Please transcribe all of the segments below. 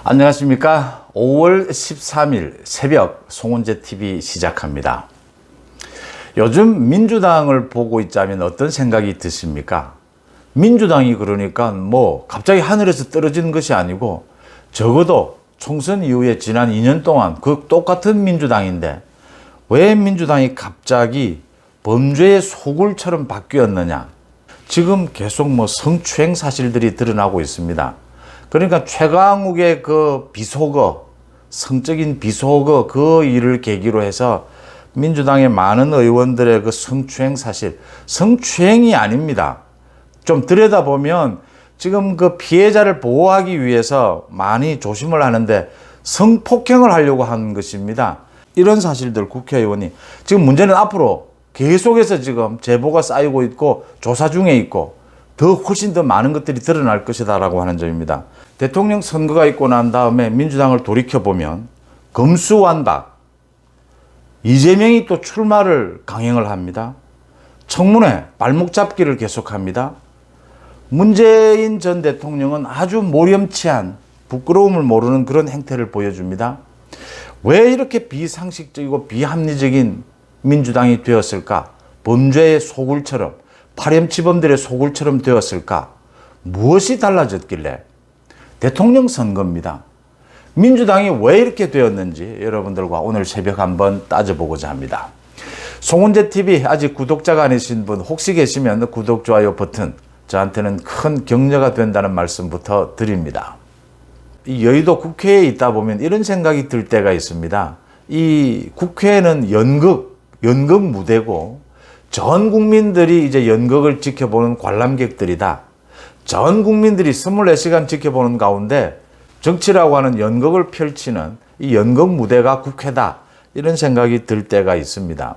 안녕하십니까. 5월 13일 새벽 송은재 TV 시작합니다. 요즘 민주당을 보고 있자면 어떤 생각이 드십니까? 민주당이 그러니까 갑자기 하늘에서 떨어지는 것이 아니고 적어도 총선 이후에 지난 2년 동안 그 똑같은 민주당인데 왜 민주당이 갑자기 범죄의 소굴처럼 바뀌었느냐? 지금 계속 성추행 사실들이 드러나고 있습니다. 그러니까 최강욱의 그 비속어, 성적인 비속어 그 일을 계기로 해서 민주당의 많은 의원들의 그 성추행 사실, 성추행이 아닙니다. 좀 들여다보면 지금 그 피해자를 보호하기 위해서 많이 조심을 하는데 성폭행을 하려고 한 것입니다. 이런 사실들 국회의원이 지금 문제는 앞으로 계속해서 지금 제보가 쌓이고 있고 조사 중에 있고 훨씬 더 많은 것들이 드러날 것이다라고 하는 점입니다. 대통령 선거가 있고 난 다음에 민주당을 돌이켜보면 검수완박, 이재명이 또 출마를 강행을 합니다. 청문회 발목 잡기를 계속합니다. 문재인 전 대통령은 아주 모렴치한 부끄러움을 모르는 그런 행태를 보여줍니다. 왜 이렇게 비상식적이고 비합리적인 민주당이 되었을까? 범죄의 소굴처럼, 파렴치범들의 소굴처럼 되었을까? 무엇이 달라졌길래? 대통령 선거입니다. 민주당이 왜 이렇게 되었는지 여러분들과 오늘 새벽 한번 따져보고자 합니다. 송은재 TV 아직 구독자가 아니신 분 혹시 계시면 구독, 좋아요 버튼 저한테는 큰 격려가 된다는 말씀부터 드립니다. 이 여의도 국회에 있다 보면 이런 생각이 들 때가 있습니다. 이 국회는 연극 무대고 전 국민들이 이제 연극을 지켜보는 관람객들이다. 전 국민들이 24시간 지켜보는 가운데 정치라고 하는 연극을 펼치는 이 연극 무대가 국회다. 이런 생각이 들 때가 있습니다.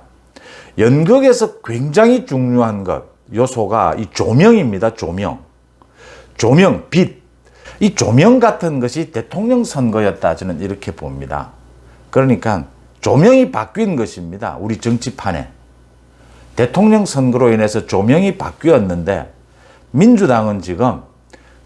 연극에서 굉장히 중요한 요소가 이 조명입니다. 조명, 빛. 이 조명 같은 것이 대통령 선거였다. 저는 이렇게 봅니다. 그러니까 조명이 바뀐 것입니다. 우리 정치판에. 대통령 선거로 인해서 조명이 바뀌었는데 민주당은 지금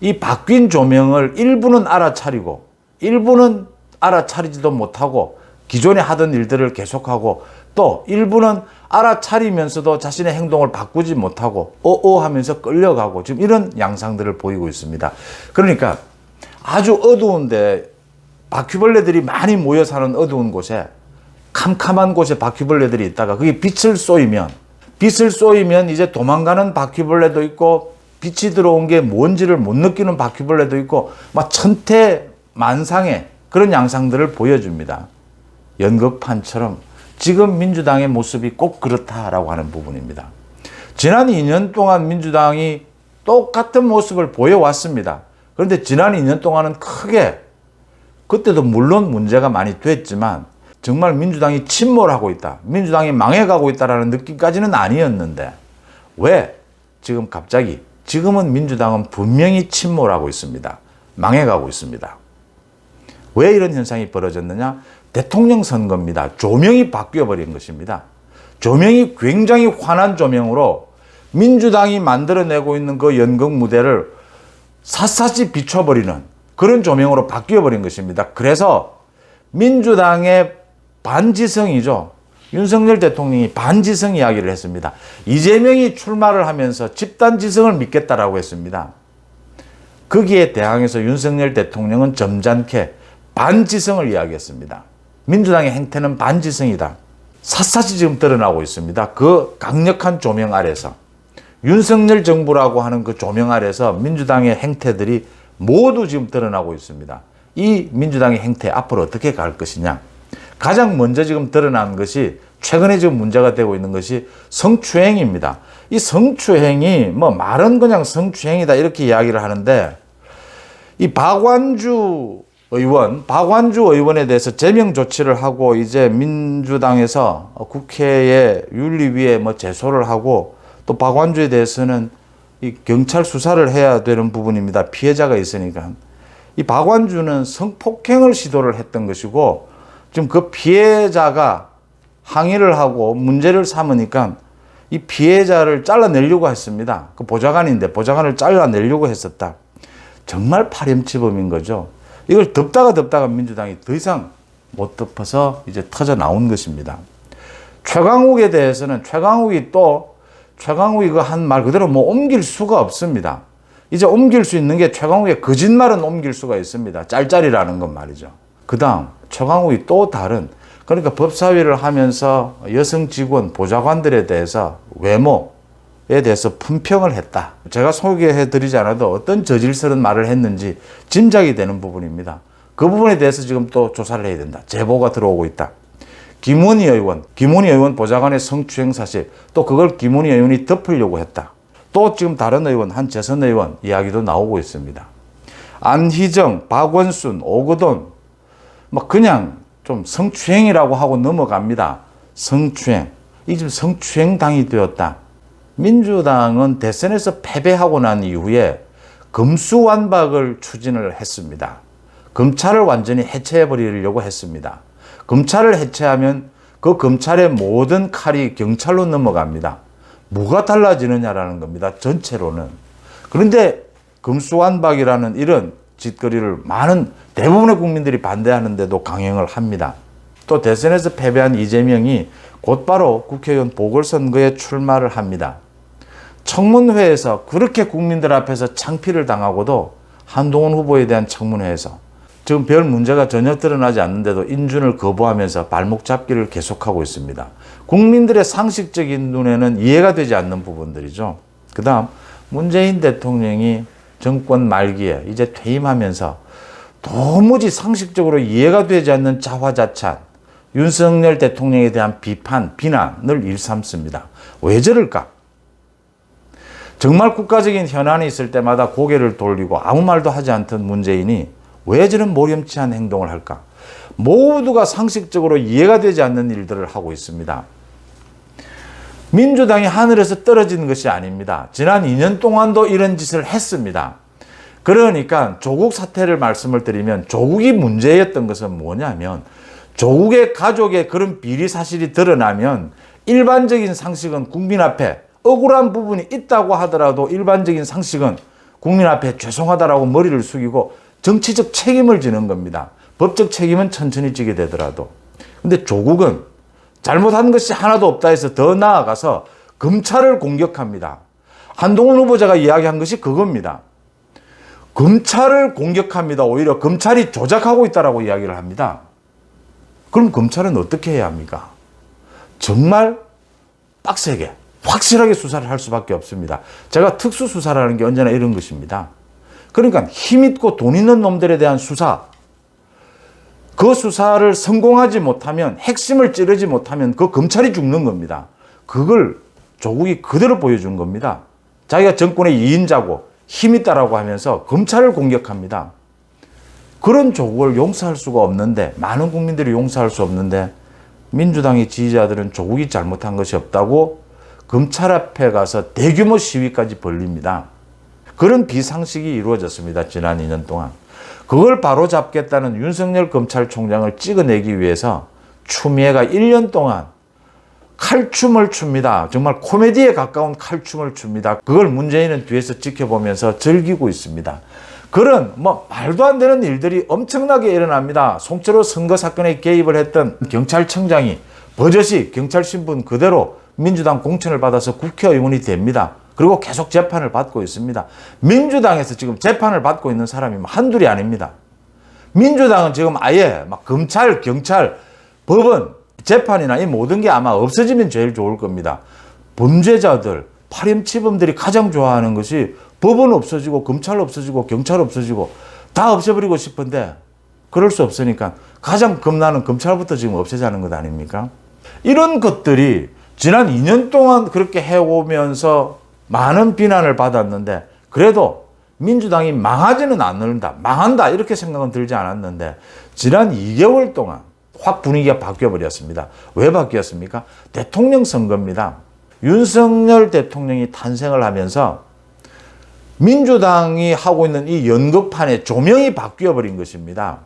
이 바뀐 조명을 일부는 알아차리고 일부는 알아차리지도 못하고 기존에 하던 일들을 계속하고 또 일부는 알아차리면서도 자신의 행동을 바꾸지 못하고 하면서 끌려가고 지금 이런 양상들을 보이고 있습니다. 그러니까 아주 어두운데 바퀴벌레들이 많이 모여 사는 어두운 곳에 캄캄한 곳에 바퀴벌레들이 있다가 그게 빛을 쏘이면 이제 도망가는 바퀴벌레도 있고 빛이 들어온 게 뭔지를 못 느끼는 바퀴벌레도 있고 막 천태만상의 그런 양상들을 보여줍니다. 연극판처럼 지금 민주당의 모습이 꼭 그렇다라고 하는 부분입니다. 지난 2년 동안 민주당이 똑같은 모습을 보여왔습니다. 그런데 지난 2년 동안은 크게 그때도 물론 문제가 많이 됐지만 정말 민주당이 침몰하고 있다. 민주당이 망해가고 있다라는 느낌까지는 아니었는데 왜 지금 갑자기 지금은 민주당은 분명히 침몰하고 있습니다. 망해가고 있습니다. 왜 이런 현상이 벌어졌느냐? 대통령 선거입니다. 조명이 바뀌어버린 것입니다. 조명이 굉장히 환한 조명으로 민주당이 만들어내고 있는 그 연극 무대를 샅샅이 비춰버리는 그런 조명으로 바뀌어버린 것입니다. 그래서 민주당의 반지성이죠. 윤석열 대통령이 반지성 이야기를 했습니다. 이재명이 출마를 하면서 집단지성을 믿겠다라고 했습니다. 거기에 대항해서 윤석열 대통령은 점잖게 반지성을 이야기했습니다. 민주당의 행태는 반지성이다. 샅샅이 지금 드러나고 있습니다. 그 강력한 조명 아래서 윤석열 정부라고 하는 그 조명 아래서 민주당의 행태들이 모두 지금 드러나고 있습니다. 이 민주당의 행태 앞으로 어떻게 갈 것이냐? 가장 먼저 지금 드러난 것이 최근에 지금 문제가 되고 있는 것이 성추행입니다. 이 성추행이 말은 그냥 성추행이다 이렇게 이야기를 하는데 이 박완주 의원에 대해서 제명 조치를 하고 이제 민주당에서 국회의 윤리위에 제소를 하고 또 박완주에 대해서는 이 경찰 수사를 해야 되는 부분입니다. 피해자가 있으니까. 이 박완주는 성폭행을 시도를 했던 것이고 지금 그 피해자가 항의를 하고 문제를 삼으니까 이 피해자를 잘라내려고 했습니다. 그 보좌관인데 보좌관을 잘라내려고 했었다. 정말 파렴치범인 거죠. 이걸 덮다가 민주당이 더 이상 못 덮어서 이제 터져 나온 것입니다. 최강욱에 대해서는 최강욱이 그 한 말 그대로 뭐 옮길 수가 없습니다. 이제 옮길 수 있는 게 최강욱의 거짓말은 옮길 수가 있습니다. 짤짤이라는 건 말이죠. 그 다음 최강욱이 또 다른, 그러니까 법사위를 하면서 여성 직원 보좌관들에 대해서 외모에 대해서 품평을 했다. 제가 소개해드리지 않아도 어떤 저질스러운 말을 했는지 짐작이 되는 부분입니다. 그 부분에 대해서 지금 또 조사를 해야 된다. 제보가 들어오고 있다. 김원희 의원 보좌관의 성추행 사실, 또 그걸 김원희 의원이 덮으려고 했다. 또 지금 다른 의원, 한 재선 의원 이야기도 나오고 있습니다. 안희정, 박원순, 오거돈, 뭐 그냥 좀 성추행이라고 하고 넘어갑니다. 성추행. 이 지금 성추행당이 되었다. 민주당은 대선에서 패배하고 난 이후에 검수완박을 추진을 했습니다. 검찰을 완전히 해체해버리려고 했습니다. 검찰을 해체하면 그 검찰의 모든 칼이 경찰로 넘어갑니다. 뭐가 달라지느냐라는 겁니다. 전체로는. 그런데 검수완박이라는 이런 짓거리를 대부분의 국민들이 반대하는데도 강행을 합니다. 또 대선에서 패배한 이재명이 곧바로 국회의원 보궐선거에 출마를 합니다. 청문회에서 그렇게 국민들 앞에서 창피를 당하고도 한동훈 후보에 대한 청문회에서 지금 별 문제가 전혀 드러나지 않는데도 인준을 거부하면서 발목 잡기를 계속하고 있습니다. 국민들의 상식적인 눈에는 이해가 되지 않는 부분들이죠. 그 다음 문재인 대통령이 정권 말기에 이제 퇴임하면서 도무지 상식적으로 이해가 되지 않는 자화자찬, 윤석열 대통령에 대한 비난을 일삼습니다. 왜 저럴까? 정말 국가적인 현안이 있을 때마다 고개를 돌리고 아무 말도 하지 않던 문재인이 왜 저런 모렴치한 행동을 할까? 모두가 상식적으로 이해가 되지 않는 일들을 하고 있습니다. 민주당이 하늘에서 떨어지는 것이 아닙니다. 지난 2년 동안도 이런 짓을 했습니다. 그러니까 조국 사태를 말씀을 드리면 조국이 문제였던 것은 뭐냐면 조국의 가족의 그런 비리 사실이 드러나면 일반적인 상식은 국민 앞에 억울한 부분이 있다고 하더라도 일반적인 상식은 국민 앞에 죄송하다라고 머리를 숙이고 정치적 책임을 지는 겁니다. 법적 책임은 천천히 지게 되더라도. 근데 조국은 잘못한 것이 하나도 없다 해서 더 나아가서 검찰을 공격합니다. 한동훈 후보자가 이야기한 것이 그겁니다. 검찰을 공격합니다. 오히려 검찰이 조작하고 있다라고 이야기를 합니다. 그럼 검찰은 어떻게 해야 합니까? 정말 빡세게, 확실하게 수사를 할 수밖에 없습니다. 제가 특수수사라는 게 언제나 이런 것입니다. 그러니까 힘있고 돈 있는 놈들에 대한 수사, 그 수사를 성공하지 못하면, 핵심을 찌르지 못하면 그 검찰이 죽는 겁니다. 그걸 조국이 그대로 보여준 겁니다. 자기가 정권의 2인자고 힘있다라고 하면서 검찰을 공격합니다. 그런 조국을 용서할 수가 없는데, 많은 국민들이 용서할 수 없는데 민주당의 지지자들은 조국이 잘못한 것이 없다고 검찰 앞에 가서 대규모 시위까지 벌립니다. 그런 비상식이 이루어졌습니다. 지난 2년 동안. 그걸 바로잡겠다는 윤석열 검찰총장을 찍어내기 위해서 추미애가 1년 동안 칼춤을 춥니다. 정말 코미디에 가까운 칼춤을 춥니다. 그걸 문재인은 뒤에서 지켜보면서 즐기고 있습니다. 그런 말도 안 되는 일들이 엄청나게 일어납니다. 송철호 선거 사건에 개입을 했던 경찰청장이 버젓이 경찰 신분 그대로 민주당 공천을 받아서 국회의원이 됩니다. 그리고 계속 재판을 받고 있습니다. 민주당에서 지금 재판을 받고 있는 사람이 한둘이 아닙니다. 민주당은 지금 아예 검찰, 경찰, 법원, 재판이나 이 모든 게 아마 없어지면 제일 좋을 겁니다. 범죄자들, 파렴치범들이 가장 좋아하는 것이 법원 없어지고 검찰 없어지고 경찰 없어지고 다 없애버리고 싶은데 그럴 수 없으니까 가장 겁나는 검찰부터 지금 없애자는 것 아닙니까? 이런 것들이 지난 2년 동안 그렇게 해오면서 많은 비난을 받았는데 그래도 민주당이 망하지는 않는다, 망한다 이렇게 생각은 들지 않았는데 지난 2개월 동안 확 분위기가 바뀌어버렸습니다. 왜 바뀌었습니까? 대통령 선거입니다. 윤석열 대통령이 탄생을 하면서 민주당이 하고 있는 이 연극판의 조명이 바뀌어버린 것입니다.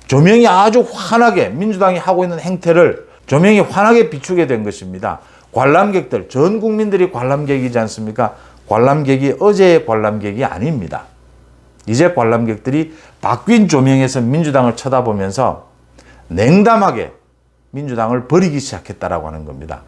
조명이 아주 환하게 민주당이 하고 있는 행태를 조명이 환하게 비추게 된 것입니다. 관람객들, 전 국민들이 관람객이지 않습니까? 관람객이 어제의 관람객이 아닙니다. 이제 관람객들이 바뀐 조명에서 민주당을 쳐다보면서 냉담하게 민주당을 버리기 시작했다라고 하는 겁니다.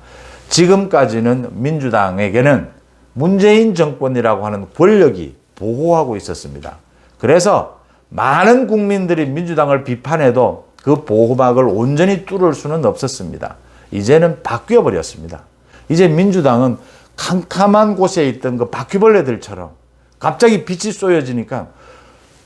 지금까지는 민주당에게는 문재인 정권이라고 하는 권력이 보호하고 있었습니다. 그래서 많은 국민들이 민주당을 비판해도 그 보호막을 온전히 뚫을 수는 없었습니다. 이제는 바뀌어 버렸습니다. 이제 민주당은 캄캄한 곳에 있던 그 바퀴벌레들처럼 갑자기 빛이 쏘여지니까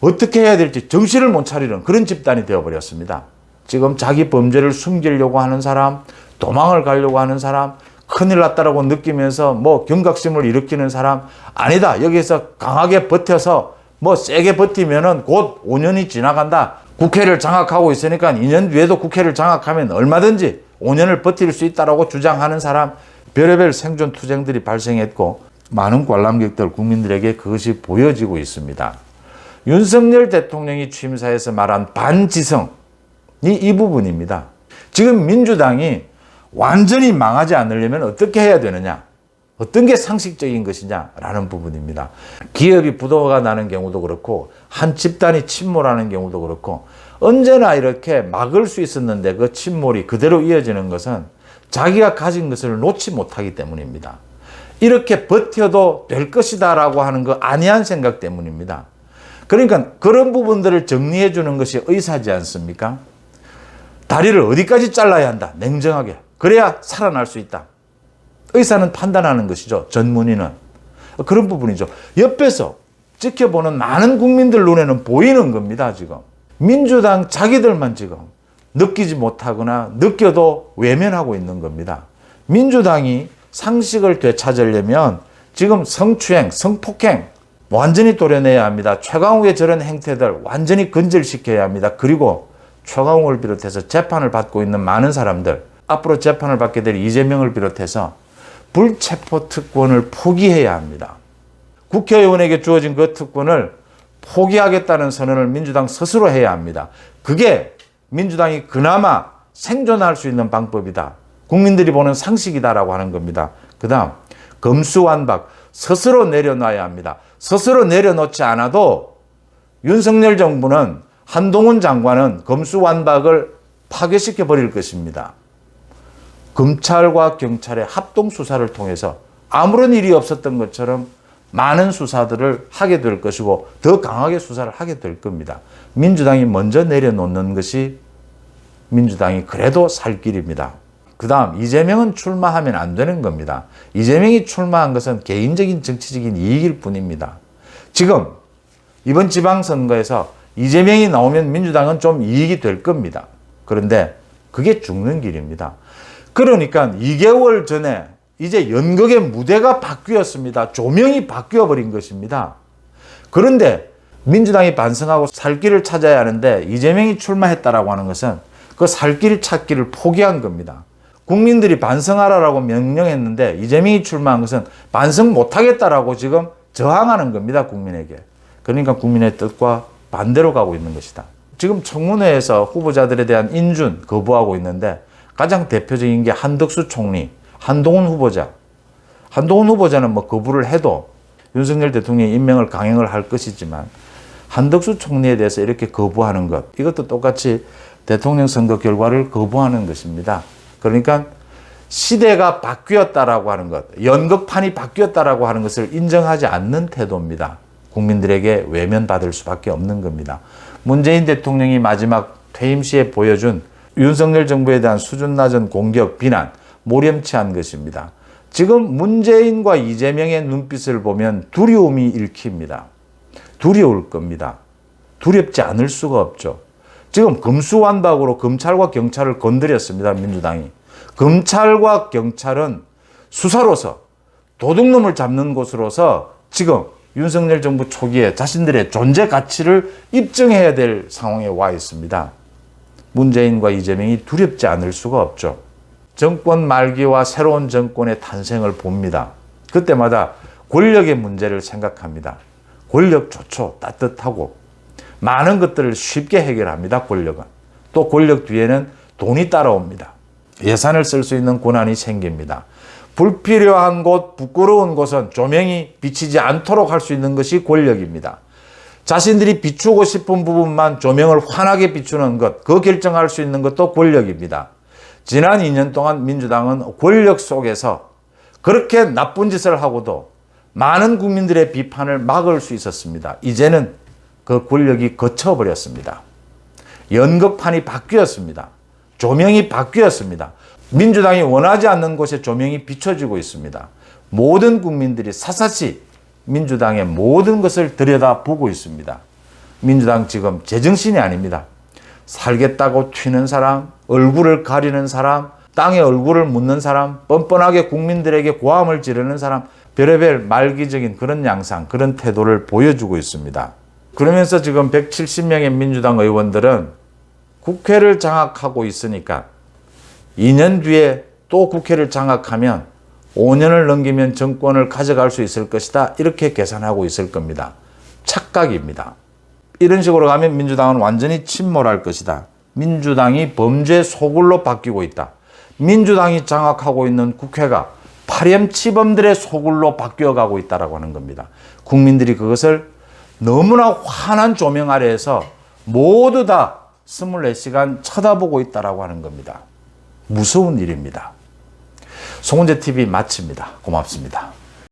어떻게 해야 될지 정신을 못 차리는 그런 집단이 되어버렸습니다. 지금 자기 범죄를 숨기려고 하는 사람, 도망을 가려고 하는 사람, 큰일 났다라고 느끼면서 뭐 경각심을 일으키는 사람, 아니다, 여기서 강하게 버텨서 뭐 세게 버티면은 곧 5년이 지나간다. 국회를 장악하고 있으니까 2년 뒤에도 국회를 장악하면 얼마든지 5년을 버틸 수 있다라고 주장하는 사람, 별의별 생존 투쟁들이 발생했고 많은 관람객들, 국민들에게 그것이 보여지고 있습니다. 윤석열 대통령이 취임사에서 말한 반지성이 이 부분입니다. 지금 민주당이 완전히 망하지 않으려면 어떻게 해야 되느냐? 어떤 게 상식적인 것이냐라는 부분입니다. 기업이 부도가 나는 경우도 그렇고 한 집단이 침몰하는 경우도 그렇고 언제나 이렇게 막을 수 있었는데 그 침몰이 그대로 이어지는 것은 자기가 가진 것을 놓지 못하기 때문입니다. 이렇게 버텨도 될 것이다라고 하는 그 안이한 생각 때문입니다. 그러니까 그런 부분들을 정리해 주는 것이 의사지 않습니까? 다리를 어디까지 잘라야 한다. 냉정하게. 그래야 살아날 수 있다. 의사는 판단하는 것이죠. 전문의는. 그런 부분이죠. 옆에서 지켜보는 많은 국민들 눈에는 보이는 겁니다. 지금. 민주당 자기들만 지금 느끼지 못하거나 느껴도 외면하고 있는 겁니다. 민주당이 상식을 되찾으려면 지금 성추행, 성폭행 완전히 도려내야 합니다. 최강욱의 저런 행태들 완전히 근절시켜야 합니다. 그리고 최강욱을 비롯해서 재판을 받고 있는 많은 사람들, 앞으로 재판을 받게 될 이재명을 비롯해서 불체포 특권을 포기해야 합니다. 국회의원에게 주어진 그 특권을 포기하겠다는 선언을 민주당 스스로 해야 합니다. 그게 민주당이 그나마 생존할 수 있는 방법이다. 국민들이 보는 상식이다라고 하는 겁니다. 그 다음 검수완박 스스로 내려놔야 합니다. 스스로 내려놓지 않아도 윤석열 정부는 한동훈 장관은 검수완박을 파괴시켜 버릴 것입니다. 검찰과 경찰의 합동 수사를 통해서 아무런 일이 없었던 것처럼 많은 수사들을 하게 될 것이고 더 강하게 수사를 하게 될 겁니다. 민주당이 먼저 내려놓는 것이 민주당이 그래도 살 길입니다. 그 다음 이재명은 출마하면 안 되는 겁니다. 이재명이 출마한 것은 개인적인 정치적인 이익일 뿐입니다. 지금 이번 지방선거에서 이재명이 나오면 민주당은 좀 이익이 될 겁니다. 그런데 그게 죽는 길입니다. 그러니까 2개월 전에 이제 연극의 무대가 바뀌었습니다. 조명이 바뀌어버린 것입니다. 그런데 민주당이 반성하고 살 길을 찾아야 하는데 이재명이 출마했다라고 하는 것은 그 살 길 찾기를 포기한 겁니다. 국민들이 반성하라고 명령했는데 이재명이 출마한 것은 반성 못하겠다라고 지금 저항하는 겁니다. 국민에게. 그러니까 국민의 뜻과 반대로 가고 있는 것이다. 지금 청문회에서 후보자들에 대한 인준 거부하고 있는데 가장 대표적인 게 한덕수 총리, 한동훈 후보자. 한동훈 후보자는 뭐 거부를 해도 윤석열 대통령이 임명을 강행을 할 것이지만 한덕수 총리에 대해서 이렇게 거부하는 것, 이것도 똑같이 대통령 선거 결과를 거부하는 것입니다. 그러니까 시대가 바뀌었다라고 하는 것, 연극판이 바뀌었다라고 하는 것을 인정하지 않는 태도입니다. 국민들에게 외면받을 수밖에 없는 겁니다. 문재인 대통령이 마지막 퇴임 시에 보여준 윤석열 정부에 대한 수준 낮은 공격, 비난, 모렴치한 것입니다. 지금 문재인과 이재명의 눈빛을 보면 두려움이 읽힙니다. 두려울 겁니다. 두렵지 않을 수가 없죠. 지금 검수완박으로 검찰과 경찰을 건드렸습니다. 민주당이. 검찰과 경찰은 수사로서 도둑놈을 잡는 곳으로서 지금 윤석열 정부 초기에 자신들의 존재 가치를 입증해야 될 상황에 와 있습니다. 문재인과 이재명이 두렵지 않을 수가 없죠. 정권 말기와 새로운 정권의 탄생을 봅니다. 그때마다 권력의 문제를 생각합니다. 권력 좋죠. 따뜻하고 많은 것들을 쉽게 해결합니다. 권력은. 또 권력 뒤에는 돈이 따라옵니다. 예산을 쓸 수 있는 권한이 생깁니다. 불필요한 곳, 부끄러운 곳은 조명이 비치지 않도록 할 수 있는 것이 권력입니다. 자신들이 비추고 싶은 부분만 조명을 환하게 비추는 것, 그 결정할 수 있는 것도 권력입니다. 지난 2년 동안 민주당은 권력 속에서 그렇게 나쁜 짓을 하고도 많은 국민들의 비판을 막을 수 있었습니다. 이제는 그 권력이 거쳐버렸습니다. 연극판이 바뀌었습니다. 조명이 바뀌었습니다. 민주당이 원하지 않는 곳에 조명이 비춰지고 있습니다. 모든 국민들이 샅샅이 민주당의 모든 것을 들여다보고 있습니다. 민주당 지금 제정신이 아닙니다. 살겠다고 튀는 사람, 얼굴을 가리는 사람, 땅에 얼굴을 묻는 사람, 뻔뻔하게 국민들에게 고함을 지르는 사람, 별의별 말기적인 그런 양상, 그런 태도를 보여주고 있습니다. 그러면서 지금 170명의 민주당 의원들은 국회를 장악하고 있으니까 2년 뒤에 또 국회를 장악하면 5년을 넘기면 정권을 가져갈 수 있을 것이다. 이렇게 계산하고 있을 겁니다. 착각입니다. 이런 식으로 가면 민주당은 완전히 침몰할 것이다. 민주당이 범죄 소굴로 바뀌고 있다. 민주당이 장악하고 있는 국회가 파렴치범들의 소굴로 바뀌어가고 있다고 하는 겁니다. 국민들이 그것을 너무나 환한 조명 아래에서 모두 다 24시간 쳐다보고 있다고 하는 겁니다. 무서운 일입니다. 송은재 TV 마칩니다. 고맙습니다.